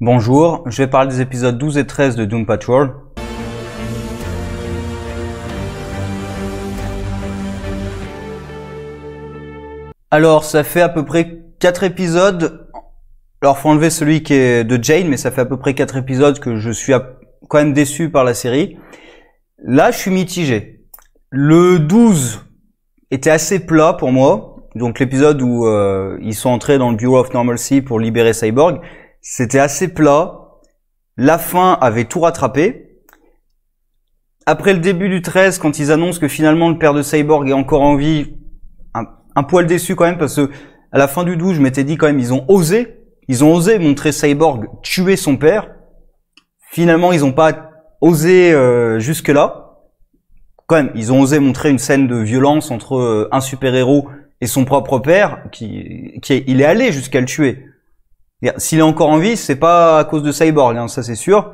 Bonjour, je vais parler des épisodes 12 et 13 de Doom Patrol. Alors, ça fait à peu près 4 épisodes. Alors, faut enlever celui qui est de Jane, mais ça fait à peu près 4 épisodes que je suis quand même déçu par la série. Là, je suis mitigé. Le 12 était assez plat pour moi. Donc, l'épisode où ils sont entrés dans le Bureau of Normalcy pour libérer Cyborg, c'était assez plat. La fin avait tout rattrapé. Après le début du 13, quand ils annoncent que finalement le père de Cyborg est encore en vie, un poil déçu quand même, parce que à la fin du 12, je m'étais dit quand même, ils ont osé montrer Cyborg tuer son père. Finalement, ils n'ont pas osé jusque-là. Quand même, ils ont osé montrer une scène de violence entre un super-héros et son propre père, il est allé jusqu'à le tuer. S'il est encore en vie, c'est pas à cause de Cyborg, hein, ça c'est sûr.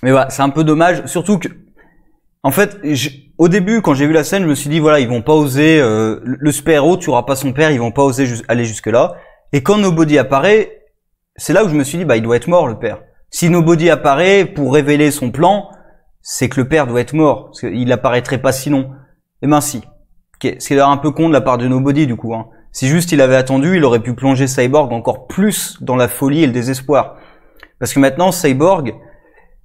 Mais voilà, c'est un peu dommage, surtout que, en fait, au début, quand j'ai vu la scène, je me suis dit, voilà, ils vont pas oser, le super-héros tuera pas son père, ils vont pas oser aller jusque-là. Et quand Nobody apparaît, c'est là où je me suis dit, bah, il doit être mort, le père. Si Nobody apparaît pour révéler son plan, c'est que le père doit être mort, parce qu'il apparaîtrait pas sinon. Eh ben si. Okay. Ce qui est un peu con de la part de Nobody, du coup, hein. Si juste il avait attendu, il aurait pu plonger Cyborg encore plus dans la folie et le désespoir. Parce que maintenant, Cyborg,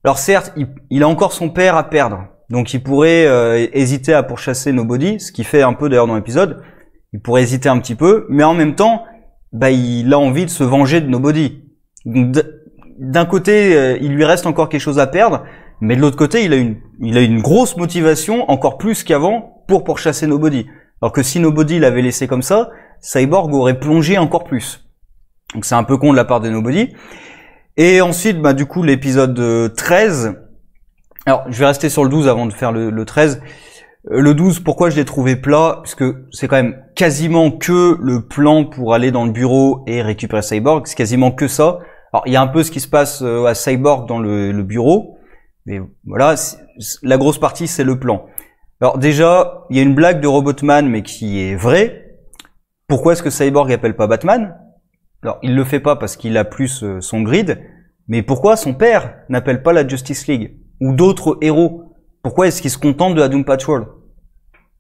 alors certes, il a encore son père à perdre. Donc il pourrait hésiter à pourchasser Nobody, ce qu'il fait un peu d'ailleurs dans l'épisode. Il pourrait hésiter un petit peu, mais en même temps, bah, il a envie de se venger de Nobody. D'un côté, il lui reste encore quelque chose à perdre, mais de l'autre côté, il a une grosse motivation, encore plus qu'avant, pour pourchasser Nobody. Alors que si Nobody l'avait laissé comme ça, Cyborg aurait plongé encore plus. Donc c'est un peu con de la part de Nobody. Et ensuite, bah, du coup, l'épisode 13. Alors, je vais rester sur le 12 avant de faire le 13. Le 12, pourquoi je l'ai trouvé plat? Parce que c'est quand même quasiment que le plan pour aller dans le bureau et récupérer Cyborg. C'est quasiment que ça. Alors, il y a un peu ce qui se passe à Cyborg dans le bureau. Mais voilà, la grosse partie, c'est le plan. Alors déjà, il y a une blague de Robotman, mais qui est vraie. Pourquoi est-ce que Cyborg appelle pas Batman? Alors, il le fait pas parce qu'il a plus son grid. Mais pourquoi son père n'appelle pas la Justice League? Ou d'autres héros? Pourquoi est-ce qu'il se contente de la Doom Patrol?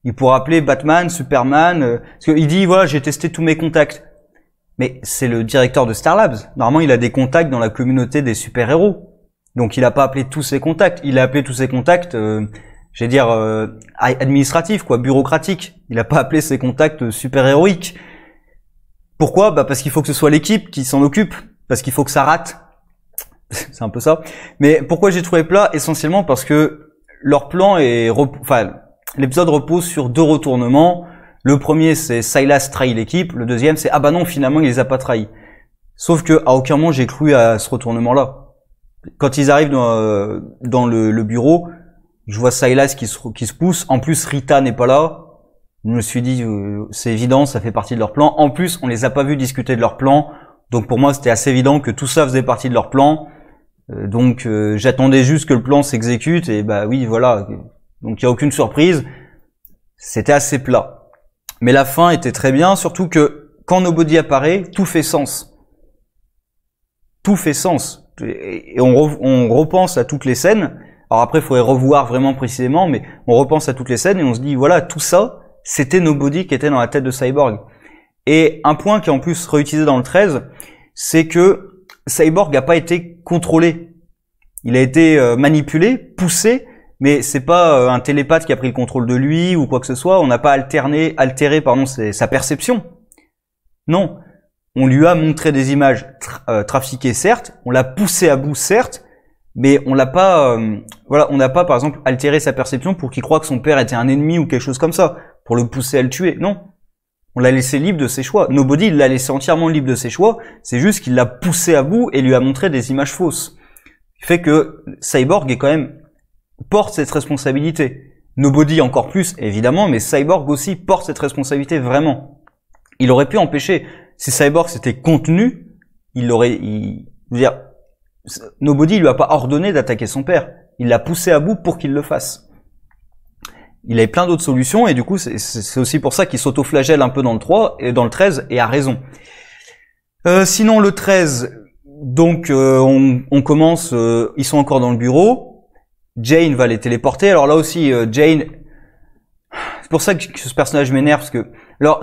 Il pourrait appeler Batman, Superman, parce qu'il dit, voilà, j'ai testé tous mes contacts. Mais c'est le directeur de Star Labs. Normalement, il a des contacts dans la communauté des super-héros. Donc, il a pas appelé tous ses contacts. Il a appelé tous ses contacts, j'allais dire, administratifs, quoi, bureaucratiques. Il a pas appelé ses contacts super-héroïques. Pourquoi? Bah, parce qu'il faut que ce soit l'équipe qui s'en occupe. Parce qu'il faut que ça rate. C'est un peu ça. Mais pourquoi j'ai trouvé plat? Essentiellement parce que leur plan l'épisode repose sur 2 retournements. Le premier, c'est Silas trahit l'équipe. Le deuxième, c'est, ah bah non, finalement, il les a pas trahis. Sauf que, à aucun moment, j'ai cru à ce retournement-là. Quand ils arrivent dans le bureau, je vois Silas qui se pousse. En plus, Rita n'est pas là. Je me suis dit, c'est évident, ça fait partie de leur plan. En plus, on les a pas vus discuter de leur plan. Donc pour moi, c'était assez évident que tout ça faisait partie de leur plan. Donc j'attendais juste que le plan s'exécute et bah oui, voilà. Donc il y a aucune surprise. C'était assez plat. Mais la fin était très bien, surtout que quand Nobody apparaît, tout fait sens. Tout fait sens. Et on repense à toutes les scènes. Alors après, il faudrait revoir vraiment précisément, mais on repense à toutes les scènes et on se dit, voilà, tout ça, c'était Nobody qui était dans la tête de Cyborg. Et un point qui est en plus réutilisé dans le 13, c'est que Cyborg n'a pas été contrôlé. Il a été manipulé, poussé, mais c'est pas un télépathe qui a pris le contrôle de lui ou quoi que ce soit. On n'a pas altéré sa perception. Non. On lui a montré des images trafiquées, certes. On l'a poussé à bout, certes. Mais on l'a pas, on n'a pas, par exemple, altéré sa perception pour qu'il croie que son père était un ennemi ou quelque chose comme ça, pour le pousser à le tuer. Non. On l'a laissé libre de ses choix. Nobody, il l'a laissé entièrement libre de ses choix. C'est juste qu'il l'a poussé à bout et lui a montré des images fausses. Ce qui fait que Cyborg est quand même, porte cette responsabilité. Nobody encore plus, évidemment, mais Cyborg aussi porte cette responsabilité vraiment. Il aurait pu empêcher. Si Cyborg s'était contenu, Nobody lui a pas ordonné d'attaquer son père. Il l'a poussé à bout pour qu'il le fasse. Il avait plein d'autres solutions et du coup c'est aussi pour ça qu'il s'auto-flagelle un peu dans le 3 et dans le 13 et a raison. Sinon le 13, Donc on commence, ils sont encore dans le bureau. Jane va les téléporter. Alors là aussi, Jane, c'est pour ça que ce personnage m'énerve, parce que alors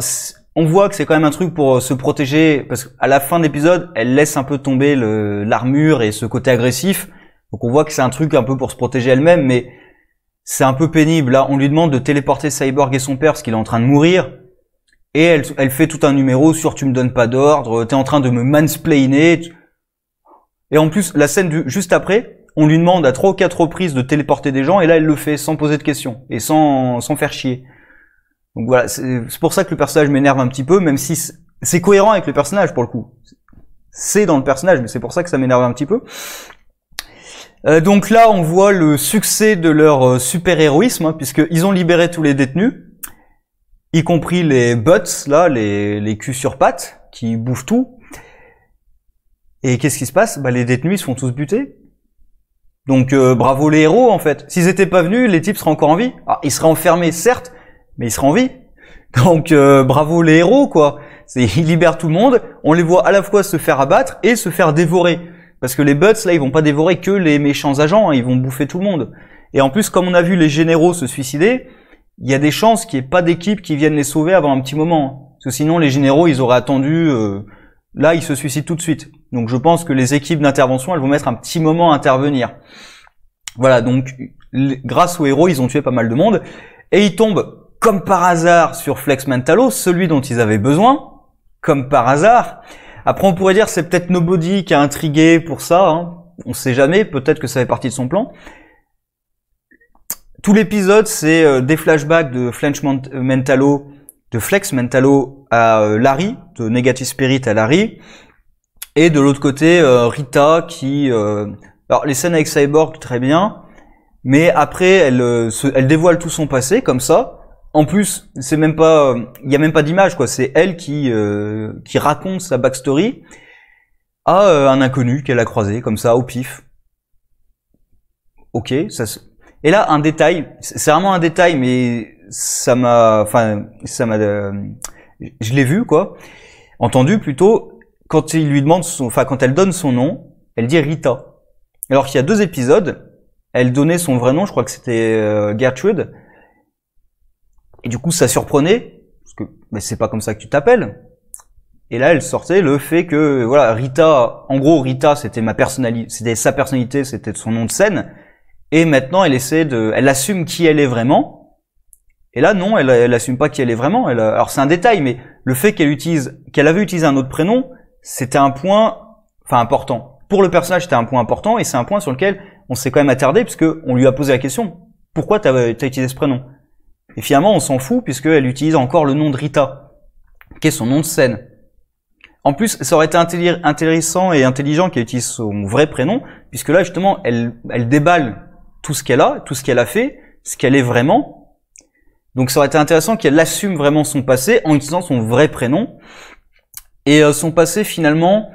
on voit que c'est quand même un truc pour se protéger, parce qu'à la fin de l'épisode, elle laisse un peu tomber l'armure et ce côté agressif. Donc on voit que c'est un truc un peu pour se protéger elle-même, mais c'est un peu pénible. Là, on lui demande de téléporter Cyborg et son père parce qu'il est en train de mourir. Et elle fait tout un numéro sur tu me donnes pas d'ordre, t'es en train de me mansplainer. Et en plus, la scène juste après, on lui demande à 3 ou 4 reprises de téléporter des gens, et là elle le fait sans poser de questions et sans faire chier. Donc voilà, c'est pour ça que le personnage m'énerve un petit peu, même si c'est cohérent avec le personnage pour le coup. C'est dans le personnage, mais c'est pour ça que ça m'énerve un petit peu. Donc là, on voit le succès de leur super-héroïsme, hein, puisqu'ils ont libéré tous les détenus, y compris les butts, là, les culs sur pattes, qui bouffent tout. Et qu'est-ce qui se passe? Bah, les détenus, ils se font tous buter. Donc, bravo les héros, en fait. S'ils étaient pas venus, les types seraient encore en vie. Alors, ils seraient enfermés, certes, mais ils seraient en vie. Donc, bravo les héros, quoi. Ils libèrent tout le monde. On les voit à la fois se faire abattre et se faire dévorer. Parce que les butts, là, ils vont pas dévorer que les méchants agents, hein, ils vont bouffer tout le monde. Et en plus, comme on a vu les généraux se suicider, il y a des chances qu'il n'y ait pas d'équipe qui vienne les sauver avant un petit moment. Parce que sinon, les généraux, ils auraient attendu... là, ils se suicident tout de suite. Donc je pense que les équipes d'intervention, elles vont mettre un petit moment à intervenir. Voilà, donc grâce aux héros, ils ont tué pas mal de monde. Et ils tombent, comme par hasard, sur Flex Mentallo, celui dont ils avaient besoin. Comme par hasard. Après, on pourrait dire c'est peut-être Nobody qui a intrigué pour ça. Hein. On sait jamais, peut-être que ça fait partie de son plan. Tout l'épisode, c'est des flashbacks de Flex Mentallo à Larry, de Negative Spirit à Larry. Et de l'autre côté, Rita qui... alors les scènes avec Cyborg, très bien, mais après elle dévoile tout son passé comme ça. En plus, c'est même pas, il y a même pas d'image quoi. C'est elle qui raconte sa backstory à un inconnu qu'elle a croisé comme ça au pif. Ok, et là un détail, c'est vraiment un détail, mais je l'ai vu quoi, entendu plutôt. Quand il lui demande quand elle donne son nom, elle dit Rita. Alors qu'il y a 2 épisodes, elle donnait son vrai nom, je crois que c'était Gertrude. Et du coup, ça surprenait, parce que mais c'est pas comme ça que tu t'appelles. Et là, elle sortait le fait que voilà, Rita, en gros, Rita, c'était c'était sa personnalité, c'était son nom de scène. Et maintenant, elle assume qui elle est vraiment. Et là, non, elle assume pas qui elle est vraiment. Alors c'est un détail, mais le fait qu'elle avait utilisé un autre prénom, c'était un point, important. Pour le personnage, c'était un point important, et c'est un point sur lequel on s'est quand même attardé, puisque on lui a posé la question, pourquoi t'as utilisé ce prénom? Et finalement, on s'en fout, puisqu'elle utilise encore le nom de Rita, qui est son nom de scène. En plus, ça aurait été intéressant et intelligent qu'elle utilise son vrai prénom, puisque là, justement, elle déballe tout ce qu'elle a fait, ce qu'elle est vraiment. Donc ça aurait été intéressant qu'elle assume vraiment son passé en utilisant son vrai prénom. Et son passé, finalement,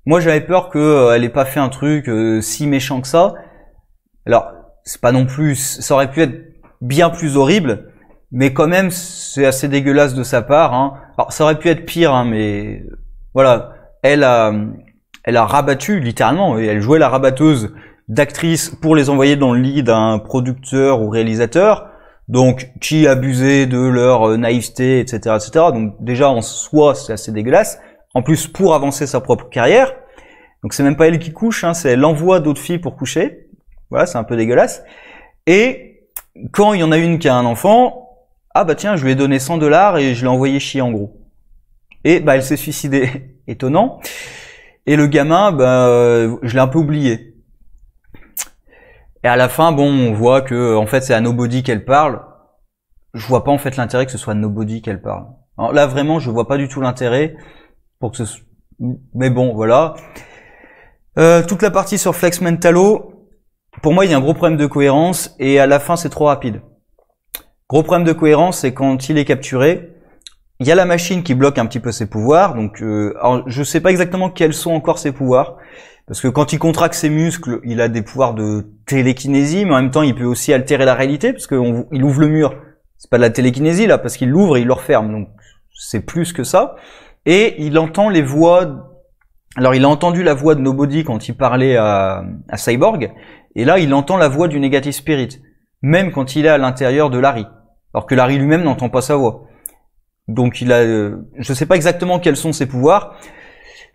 moi j'avais peur qu'elle ait pas fait un truc si méchant que ça. Alors, c'est pas non plus, ça aurait pu être bien plus horrible, mais quand même c'est assez dégueulasse de sa part. Hein. Alors ça aurait pu être pire, hein, mais voilà, elle a rabattu littéralement, et elle jouait la rabatteuse d'actrices pour les envoyer dans le lit d'un producteur ou réalisateur. Donc, qui abusait de leur naïveté, etc., etc. Donc, déjà, en soi, c'est assez dégueulasse. En plus, pour avancer sa propre carrière. Donc, c'est même pas elle qui couche, hein, c'est elle envoie d'autres filles pour coucher. Voilà, c'est un peu dégueulasse. Et, quand il y en a une qui a un enfant, ah bah tiens, je lui ai donné 100 $ et je l'ai envoyé chier, en gros. Et, bah, elle s'est suicidée. Étonnant. Et le gamin, bah, je l'ai un peu oublié. Et à la fin, bon, on voit que en fait c'est à Nobody qu'elle parle. Je vois pas en fait l'intérêt que ce soit à Nobody qu'elle parle. Alors là vraiment, je vois pas du tout l'intérêt pour que ce. Mais bon, voilà. Toute la partie sur Flex Mentallo, pour moi, il y a un gros problème de cohérence et à la fin, c'est trop rapide. Gros problème de cohérence, c'est quand il est capturé, il y a la machine qui bloque un petit peu ses pouvoirs. Donc, alors, je sais pas exactement quels sont encore ses pouvoirs. Parce que quand il contracte ses muscles, il a des pouvoirs de télékinésie, mais en même temps, il peut aussi altérer la réalité, parce qu'il ouvre le mur. C'est pas de la télékinésie, là, parce qu'il l'ouvre et il le referme. Donc, c'est plus que ça. Et il entend les voix Alors il a entendu la voix de Nobody quand il parlait à Cyborg, et là il entend la voix du Negative Spirit, même quand il est à l'intérieur de Larry, alors que Larry lui-même n'entend pas sa voix. Donc il a, je sais pas exactement quels sont ses pouvoirs,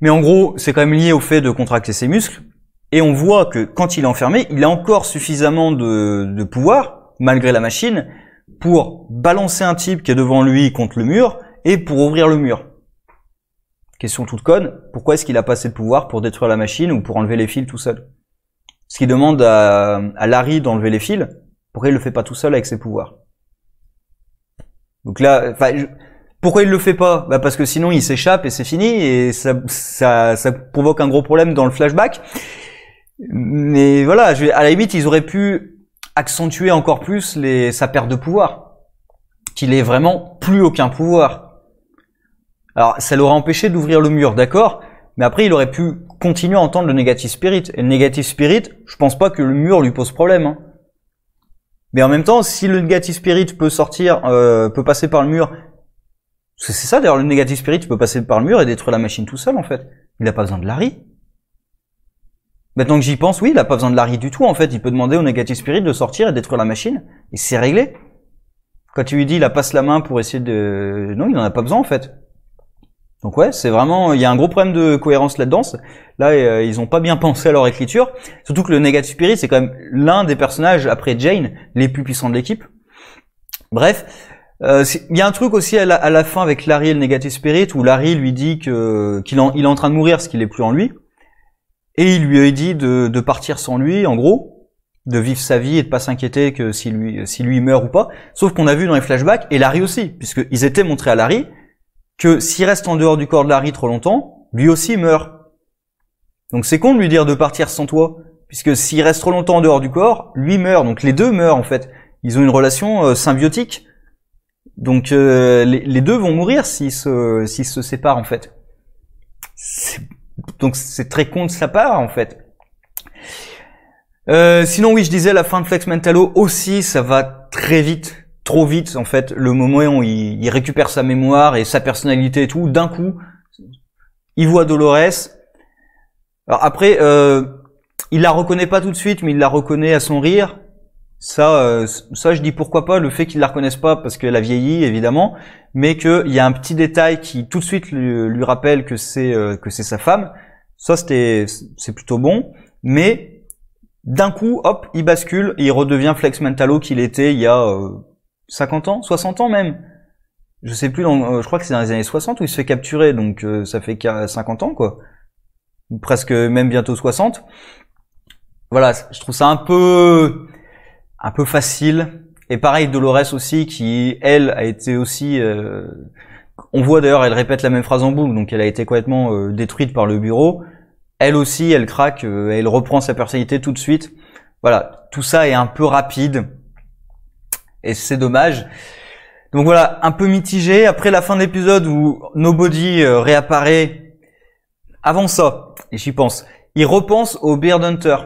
mais en gros c'est quand même lié au fait de contracter ses muscles, et on voit que quand il est enfermé, il a encore suffisamment de pouvoir, malgré la machine, pour balancer un type qui est devant lui contre le mur, et pour ouvrir le mur. Question toute conne, pourquoi est-ce qu'il a pas assez de pouvoir pour détruire la machine ou pour enlever les fils tout seul? Ce qu'il demande à Larry d'enlever les fils, pourquoi il le fait pas tout seul avec ses pouvoirs? Donc là, pourquoi il le fait pas? Bah parce que sinon il s'échappe et c'est fini, et ça provoque un gros problème dans le flashback. Mais voilà, à la limite ils auraient pu accentuer encore plus sa perte de pouvoir, qu'il ait vraiment plus aucun pouvoir. Alors, ça l'aurait empêché d'ouvrir le mur, d'accord, mais après, il aurait pu continuer à entendre le Negative Spirit. Et le Negative Spirit, je pense pas que le mur lui pose problème. Hein. Mais en même temps, si le Negative Spirit peut sortir, peut passer par le mur, c'est ça d'ailleurs, le Negative Spirit peut passer par le mur et détruire la machine tout seul, en fait. Il a pas besoin de Larry. Maintenant que j'y pense, oui, il a pas besoin de Larry du tout, en fait. Il peut demander au Negative Spirit de sortir et détruire la machine, et c'est réglé. Quand tu lui dis, il passe la main pour essayer de... Non, il en a pas besoin, en fait. Donc ouais, c'est vraiment, il y a un gros problème de cohérence là-dedans. Là, ils ont pas bien pensé à leur écriture. Surtout que le Negative Spirit, c'est quand même l'un des personnages, après Jane, les plus puissants de l'équipe. Bref, il y a un truc aussi à la fin avec Larry et le Negative Spirit, où Larry lui dit qu'il est en train de mourir, ce qu'il est plus en lui. Et il lui a dit de partir sans lui, en gros, de vivre sa vie et de pas s'inquiéter que si lui meurt ou pas. Sauf qu'on a vu dans les flashbacks, et Larry aussi, puisqu'ils étaient montrés à Larry, que s'il reste en dehors du corps de Larry trop longtemps, lui aussi meurt. Donc c'est con de lui dire de partir sans toi, puisque s'il reste trop longtemps en dehors du corps, lui meurt. Donc les deux meurent en fait. Ils ont une relation symbiotique. Donc les deux vont mourir s'ils se séparent en fait. Donc c'est très con de sa part en fait. Sinon oui, je disais la fin de Flex Mentallo aussi, ça va très vite. Trop vite, en fait, le moment où il récupère sa mémoire et sa personnalité et tout, d'un coup, il voit Dolores. Alors après, il la reconnaît pas tout de suite, mais il la reconnaît à son rire. Ça, je dis pourquoi pas, le fait qu'il la reconnaisse pas parce qu'elle a vieilli, évidemment, mais qu'il y a un petit détail qui tout de suite lui rappelle que c'est sa femme. Ça, c'est plutôt bon, mais d'un coup, hop, il bascule et il redevient Flex Mentallo qu'il était il y a 50 ans, 60 ans même. Je sais plus, je crois que c'est dans les années 60 où il se fait capturer, donc ça fait 50 ans, quoi. Presque même bientôt 60. Voilà, je trouve ça un peu facile. Et pareil, Dolores aussi, qui, elle, a été aussi... on voit d'ailleurs, elle répète la même phrase en boucle, donc elle a été complètement détruite par le bureau. Elle aussi, elle craque, elle reprend sa personnalité tout de suite. Voilà, tout ça est un peu rapide. Et c'est dommage. Donc voilà, un peu mitigé. Après la fin de l'épisode où Nobody réapparaît, avant ça, et j'y pense, il repense au Beard Hunter.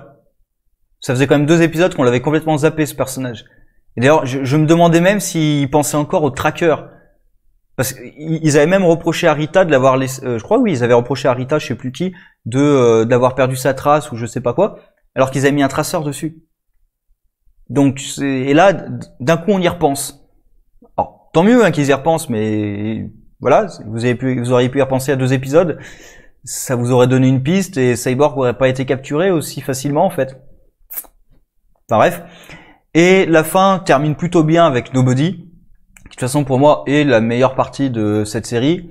Ça faisait quand même 2 épisodes qu'on l'avait complètement zappé, ce personnage. Et d'ailleurs, je me demandais même s'il pensait encore au Tracker. Parce qu'ils avaient même reproché à Rita de l'avoir laissé... je crois oui, ils avaient reproché à Rita, je sais plus qui, d'avoir perdu sa trace ou je sais pas quoi, alors qu'ils avaient mis un traceur dessus. Donc, et là, d'un coup, on y repense. Alors, tant mieux hein, qu'ils y repensent, mais voilà, vous auriez pu y repenser à 2 épisodes, ça vous aurait donné une piste et Cyborg aurait pas été capturé aussi facilement en fait. Enfin bref. Et la fin termine plutôt bien avec Nobody, qui de toute façon pour moi est la meilleure partie de cette série.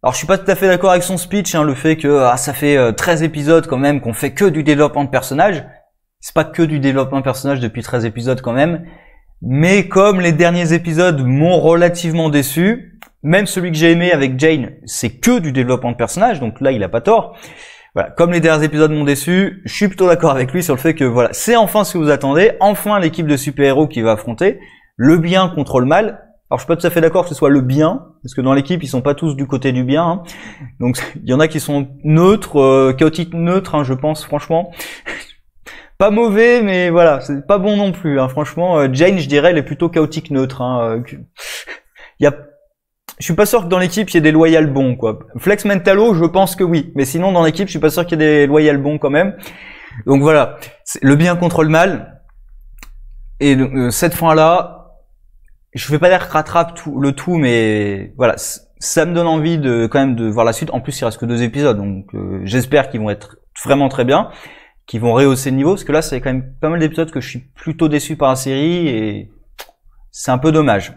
Alors je suis pas tout à fait d'accord avec son speech, hein, le fait que ça fait 13 épisodes quand même qu'on fait que du développement de personnages. C'est pas que du développement de personnages depuis 13 épisodes quand même. Mais comme les derniers épisodes m'ont relativement déçu, même celui que j'ai aimé avec Jane, c'est que du développement de personnages, donc là il a pas tort. Voilà, comme les derniers épisodes m'ont déçu, je suis plutôt d'accord avec lui sur le fait que voilà, c'est enfin ce que vous attendez, enfin l'équipe de super-héros qui va affronter le bien contre le mal. Alors je suis pas tout à fait d'accord que ce soit le bien, parce que dans l'équipe ils sont pas tous du côté du bien, hein. Donc il y en a qui sont neutres, chaotiques neutres, hein, je pense franchement. Pas mauvais, mais voilà, c'est pas bon non plus, hein. Franchement, Jane, je dirais, elle est plutôt chaotique neutre, hein. Il y a je suis pas sûr que dans l'équipe il y ait des loyals bons, quoi. Flex Mentalo, je pense que oui, mais sinon dans l'équipe, je suis pas sûr qu'il y ait des loyals bons quand même. Donc voilà, le bien contre le mal. Et cette fin-là, je vais pas dire que rattrape le tout, mais voilà, ça me donne envie de quand même de voir la suite. En plus, il reste que 2 épisodes, donc j'espère qu'ils vont être vraiment très bien, qu'ils vont rehausser le niveau, parce que là, c'est quand même pas mal d'épisodes que je suis plutôt déçu par la série et c'est un peu dommage.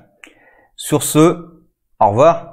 Sur ce, au revoir.